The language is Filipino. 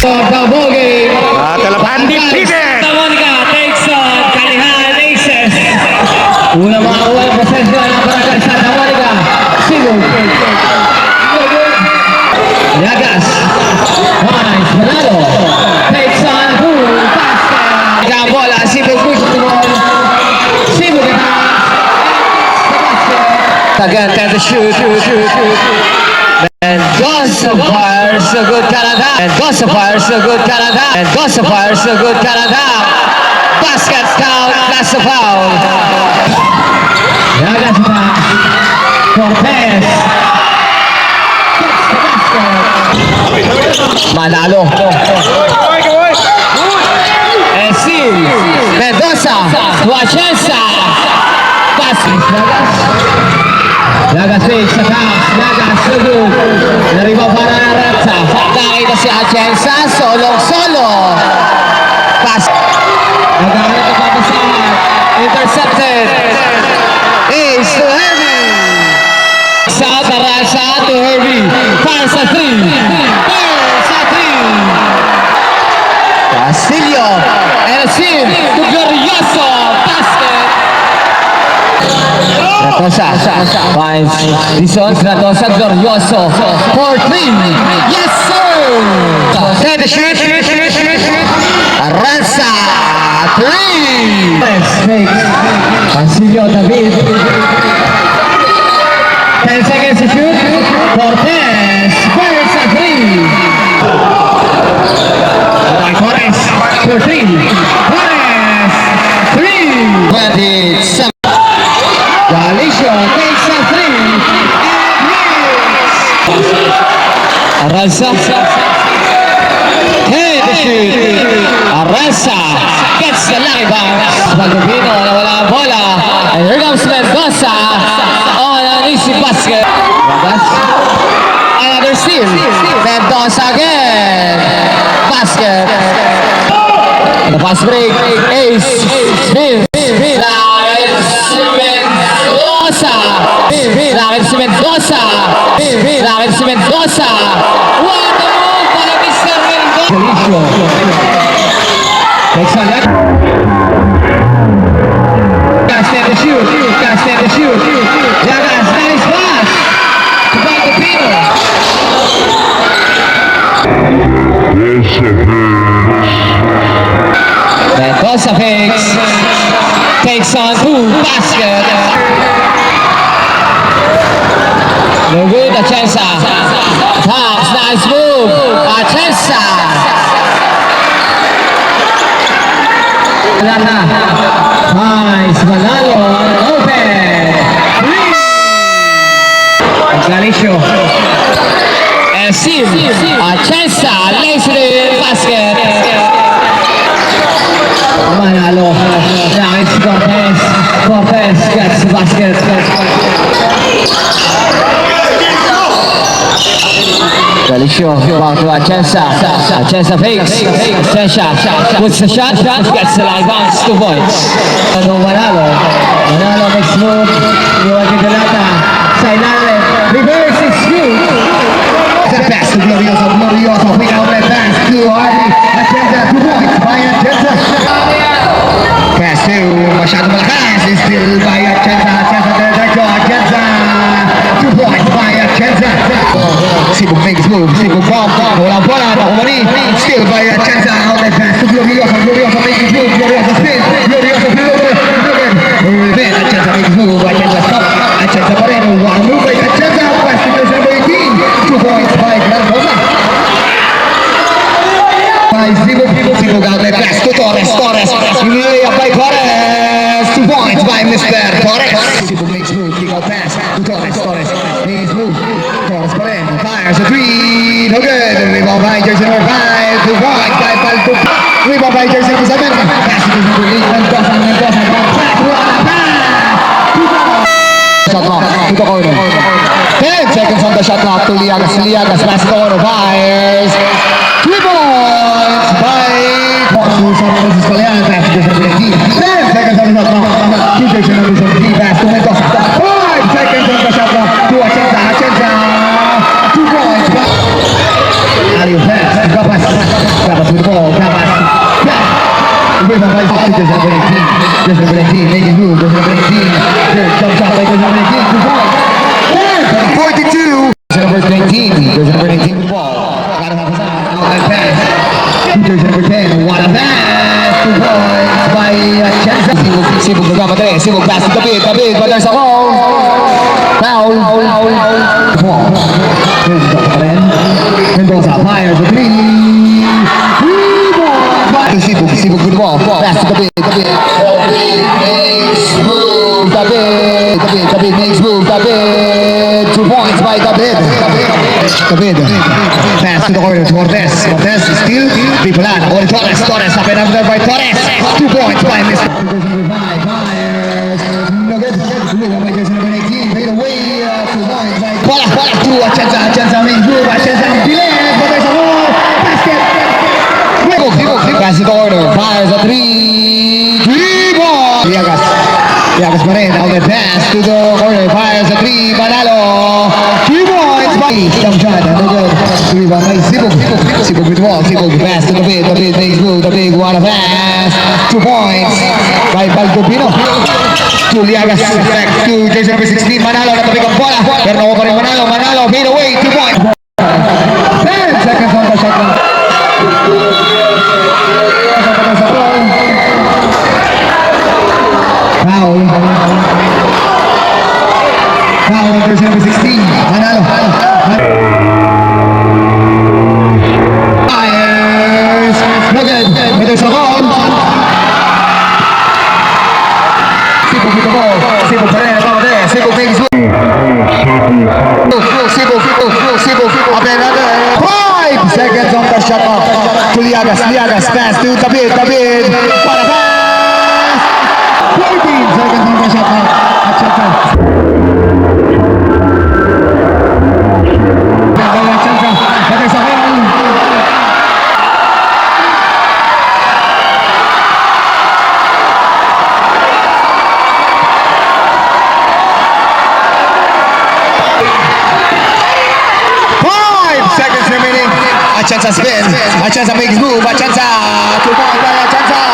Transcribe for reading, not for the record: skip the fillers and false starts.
Battle of undefeated. Monica takes on Kalihan Aces. Una makakuha ng posesyon ng Barangay Santa Monica. Sigo. Yagas. Nice. Manalo. Takes on Pool. Basket. Ika bola. Sigo push tumon. Sigo kita. Again, there's a shoot. And Gossa fires a good Canada. And Gossa fires a good Canada. And Gossa fires a good Canada. Baskets down. That's a foul. Yagas pa. Cortez. Manalo. Esil. Mendoza. Wachensa. Baskets. Yagas fakes sa house. Yagas sugod. Nariba para na Ratsa. Nakita si Atienza. Solo. Pass. Naghahanap ang papasahan. Intercepted. Ace to Hervey. Sa Tarasa to Hervey. Fire sa 3. Castillo. And a seal to Glorioso. Basket. Ratosa finds Dison. Ratosa Glorioso for 3. Yes sir. Set the shoot. Aranza 3. Cancillo David. 10 seconds to shoot. Cortez fires a 3. Cortez for 3. Cortez 3. 27. Galicio takes a 3 and hits. Arasa. Hey, the shoot. Arasa gets the lucky bounce. Pagupino, nawala ang bola. And here comes Mendoza on an easy basket. Another steal. Mendoza again. Basket. The pass break. Ace. Smith. Raquel si Mendoza. What a move para Mr. Mendoza. Takes on that. Gotta stand the shoot. Yagas, nice pass. To Pagupino. Mendoza fakes. Takes on 2. Basket. No good, Atienza. Tops, nice move. Atienza. Nice, Manalo, open. 3. Galicio. Esil. Atienza, lays it in, basket. Manalo. Now it's Cortez. Cortez gets the basket. Galicio, back to Atienza. Atienza fakes. Atienza puts the shot, gets the line bounce, 2 points. Manalo makes move. Iwan kay Delata. Sideline. Reverse is shoot. The pass to Glorioso. We know that pass to Harvey. Atienza, 2 points by Atienza. Pass to masyado malakas. Is still by Atienza. Atienza. 2 points by Atienza. Sibuk makes move, Sibuk bomb, walang bola, Takumani, still by Atienza, outlet pass to Glorioso making move, Glorioso spin, Glorioso then Atienza makes move, Atienza stop, Atienza pa rin, one move by Atienza, pass to number 18, 2 points by Granbosa. By Sibuk outlet pass to Torres, layup by Torres, 2 points by Mr. Torres. Sibuk makes move, kick out pass to Torres, makes move, Torres pa rin, fires a 3, no good, rebound by jersey number 5, 2 points by Palto, rebound by jersey number 7, pass to number 8, Mendoza, back, wala pa, 2 points. Shot clock, to the corner, 10 seconds on the shot clock to Liagas, pass corner, fires, 3 points by Susan Moses Calian, pass to jersey number 10 seconds on the shot clock, to jersey number 17, pass to Mendoza, 5 seconds on the shot clock, to Atienza, 2 points. Alley pass, drop pass. Jersey number 19, making move. Jersey number 19. Good jump shot by jersey number 19. 2 points. 42. Jersey number 19. Jersey number 19 with the ball. Gotta have a shot. Outlet pass. Jersey number 10. What a pass. 2 points by Chenza. Sibog na gama tayo. Sibog pass. David. But there's a goal. Foul. Mendoza fires a 3. Sibog with the ball. Pass to David. Makes move. David makes move. David. 2 points by David. Pass to the corner to Cortez. Cortez is still Tripolan. Or Torres. Torres up and up there by Torres. 2 points by Mr. No good. By jersey number 18. Fade away. 2 points by Bola to Achenza makes move. Achenza delayed. But there's a goal. Basket. Pass to the corner. Fires a 3. 3 ball. Diagas pa rin. Outlet pass to the corner. Fires a 3. Manalo. 3 points by jump shot. No good. 3 by Sibog. Sibog with the ball. Sibog pass to David. David makes move. David what a pass. 2 points by Baldopino. To Liagas. Back to jersey number 16. Manalo. Natabig ang bola. Pero nakuha pa rin Manalo. Manalo. Fade away. 2 points. 10 seconds on the shot clock. Foul on jersey number 16. Manalo. Fires. No good. But there's a goal. Sibog with the ball. Sibog pa rin. Sibog makes move. Sibog. Up and under. 5 seconds on the shot clock. To Liagas. Pass to David. What a pass. 14 seconds on the shot clock. Achenza spin. Achenza makes move. Achenza. 2 points by Achenza.